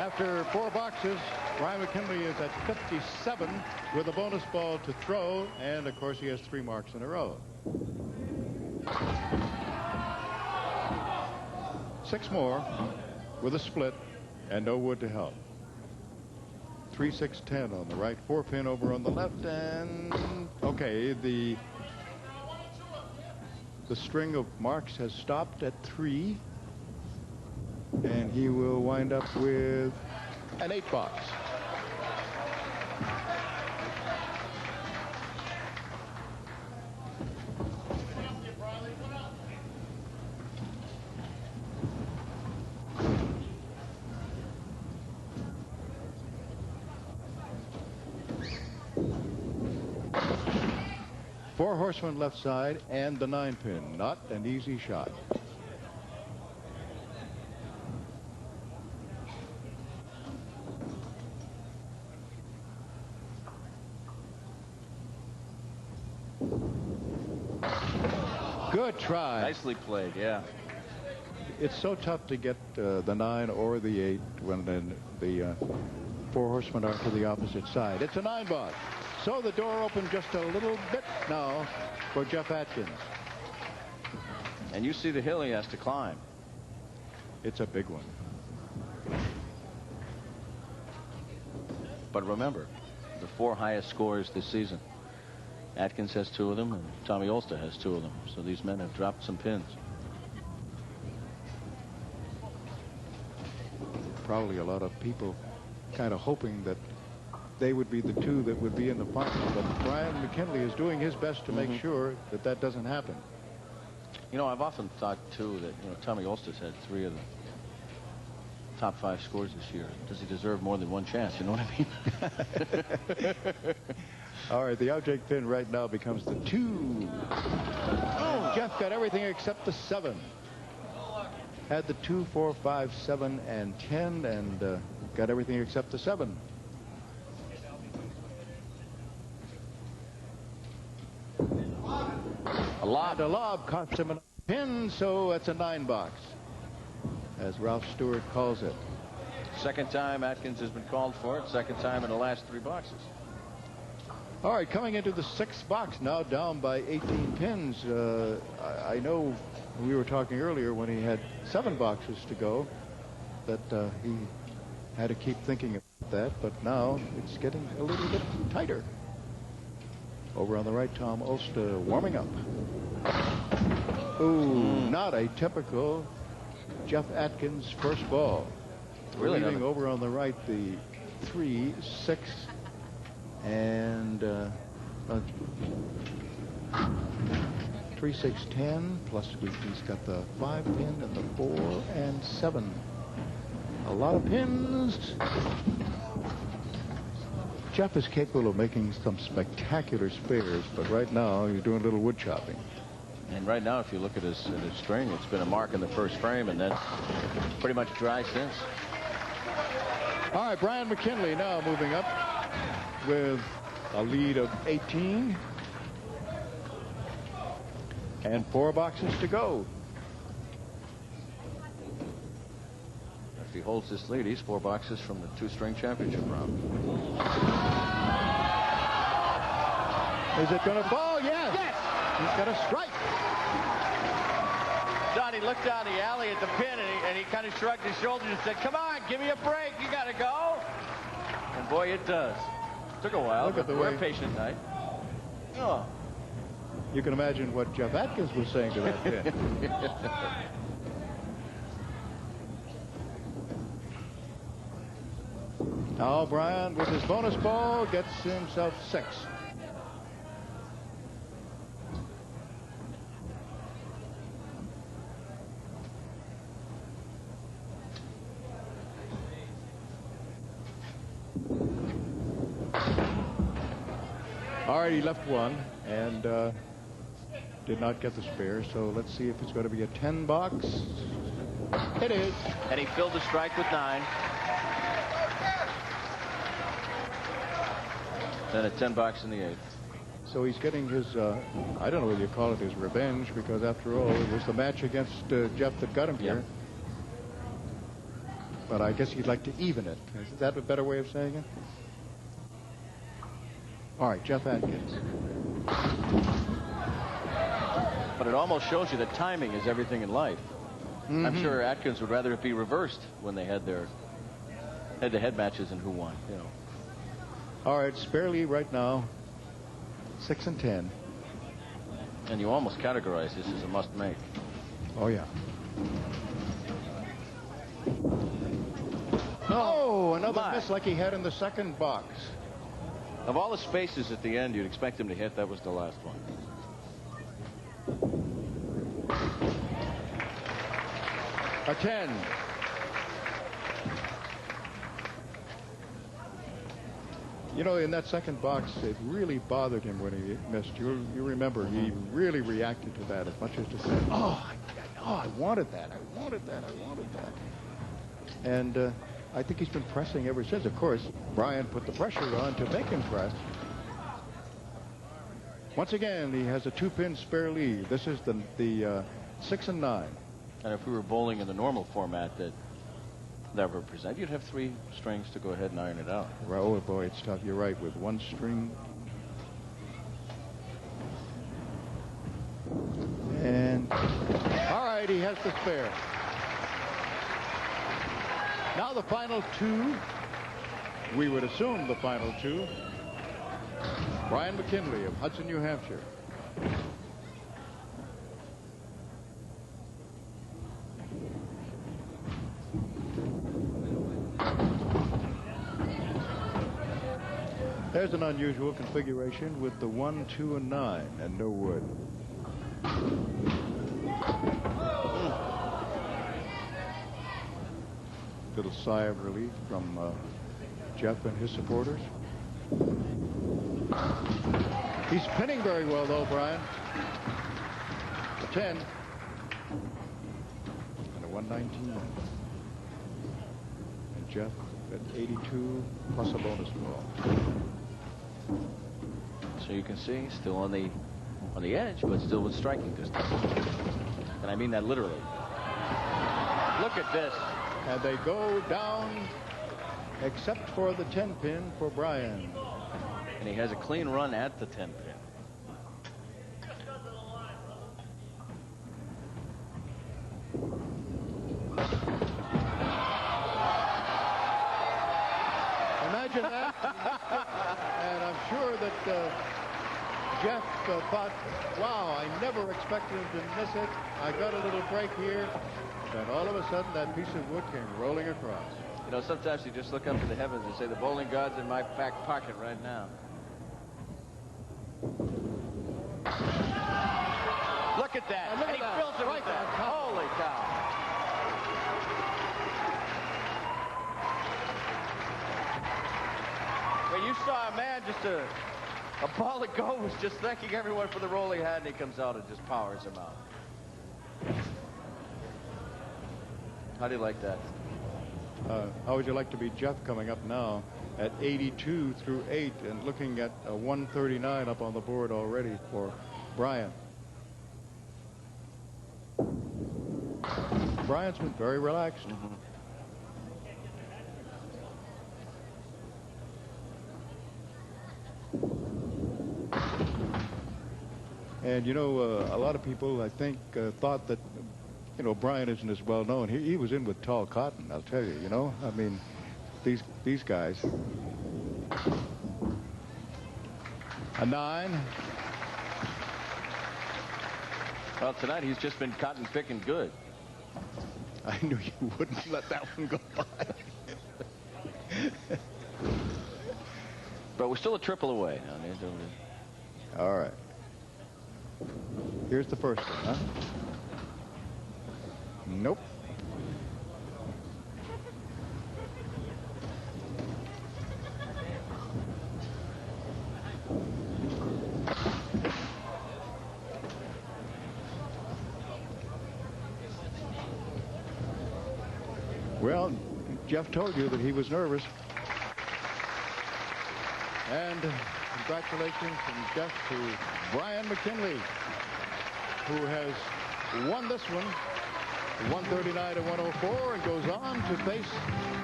After 4 boxes, Brian McKinley is at 57 with a bonus ball to throw, and of course he has 3 marks in a row. 6 more with a split and no wood to help. 3, 6, 10 on the right, 4 pin over on the left, and okay, the string of marks has stopped at 3. And he will wind up with an 8 box. Four horsemen left side and the 9 pin. Not an easy shot. Good try. Nicely played, yeah. It's so tough to get the 9 or the 8 when the 4 horsemen are to the opposite side. It's a 9 box. So the door opened just a little bit now for Jeff Atkins. And you see the hill he has to climb. It's a big one. But remember, the 4 highest scorers this season. Atkins has 2 of them, and Tommy Olszta has 2 of them. So these men have dropped some pins. Probably a lot of people kind of hoping that they would be the 2 that would be in the final. But Brian McKinley is doing his best to make sure that that doesn't happen. You know, I've often thought, too, that Tommy Olszta's had 3 of the top 5 scores this year. Does he deserve more than 1 chance? You know what I mean? All right, the object pin right now becomes the 2. Oh, Jeff got everything except the 7. Had the 2, 4, 5, 7, and 10, and got everything except the 7. A lob cost him a pin, so it's a 9 box, as Ralph Stewart calls it. Second time Atkins has been called for it. Second time in the last 3 boxes. All right, coming into the 6th box, now down by 18 pins. I know we were talking earlier when he had 7 boxes to go that he had to keep thinking about that, but now it's getting a little bit tighter. Over on the right, Tom Olszta warming up. Ooh, not a typical Jeff Atkins first ball. Really leaving over on the right the 3, 6, and 3, 6, 10, plus he's got the 5 pin and the 4 and 7. A lot of pins. Jeff is capable of making some spectacular spares, but right now he's doing a little wood chopping. And right now, if you look at his string, it's been a mark in the first frame, and then pretty much dry since. All right, Brian McKinley now moving up with a lead of 18. And 4 boxes to go. If he holds this lead, he's 4 boxes from the 2-string championship round. Is it going to fall? Yes. Yes. He's got a strike. Don, he looked down the alley at the pin, and he kind of shrugged his shoulders and said, "Come on, give me a break. You got to go." And boy, it does. Took a while, but we're a patient night. Oh. You can imagine what Jeff Atkins was saying to that pin. Now Brian, with his bonus ball, gets himself 6. All right, he left 1 and did not get the spare, so let's see if it's going to be a 10 box. It is. And he filled the strike with 9. Then a 10 box in the 8th. So he's getting his, I don't know whether you call it his revenge, because after all, it was the match against Jeff that got him here. But I guess you'd like to even it. Is that a better way of saying it? All right, Jeff Atkins. But it almost shows you that timing is everything in life. I'm sure Atkins would rather it be reversed when they had their head-to-head matches and who won. You know. All right, spare lead right now, 6 and 10. And you almost categorize this as a must-make. Oh yeah. Oh, another miss like he had in the second box. Of all the spaces at the end you'd expect him to hit, that was the last one. A 10. You know, in that second box, it really bothered him when he missed. You remember, he really reacted to that as much as to say, oh, I wanted that. I wanted that. I wanted that. And I think he's been pressing ever since. Of course, Brian put the pressure on to make him press. Once again, he has a 2-pin spare lead. This is the 6 and 9. And if we were bowling in the normal format that never present, you'd have 3 strings to go ahead and iron it out. Oh boy, it's tough. You're right. With 1 string. And all right, he has the spare. Now the final 2. We would assume the final 2. Brian McKinley of Hudson, New Hampshire. There's an unusual configuration with the 1, 2, and 9, and no wood. Little sigh of relief from Jeff and his supporters. He's pinning very well, though, Brian. A 10. And a 119. And Jeff at 82 plus a bonus ball. So you can see, still on the edge, but still with striking distance. And I mean that literally. Look at this. And they go down, except for the 10-pin for Brian. And he has a clean run at the 10-pin. Imagine that. And I'm sure that Jeff thought, wow, I never expected him to miss it. I got a little break here. And all of a sudden, that piece of wood came rolling across. You know, sometimes you just look up to the heavens and say, the bowling god's in my back pocket right now. Look at that. And he fills it with that. Holy cow. Well, you saw a man just a ball of gold was just thanking everyone for the role he had, and he comes out and just powers him out. How do you like that? How would you like to be Jeff coming up now at 82 through 8 and looking at a 139 up on the board already for Brian? Brian's been very relaxed. And, you know, a lot of people, I think, thought that, you know, Brian isn't as well known. He was in with Tall Cotton, I'll tell you, you know. I mean, these guys. A 9. Well, tonight he's just been cotton picking good. I knew you wouldn't let that one go by. But we're still a triple away. All right. Here's the first one, huh? Nope. Well, Jeff told you that he was nervous. And congratulations from Jeff to Brian McKinley, who has won this one 139 to 104, and goes on to face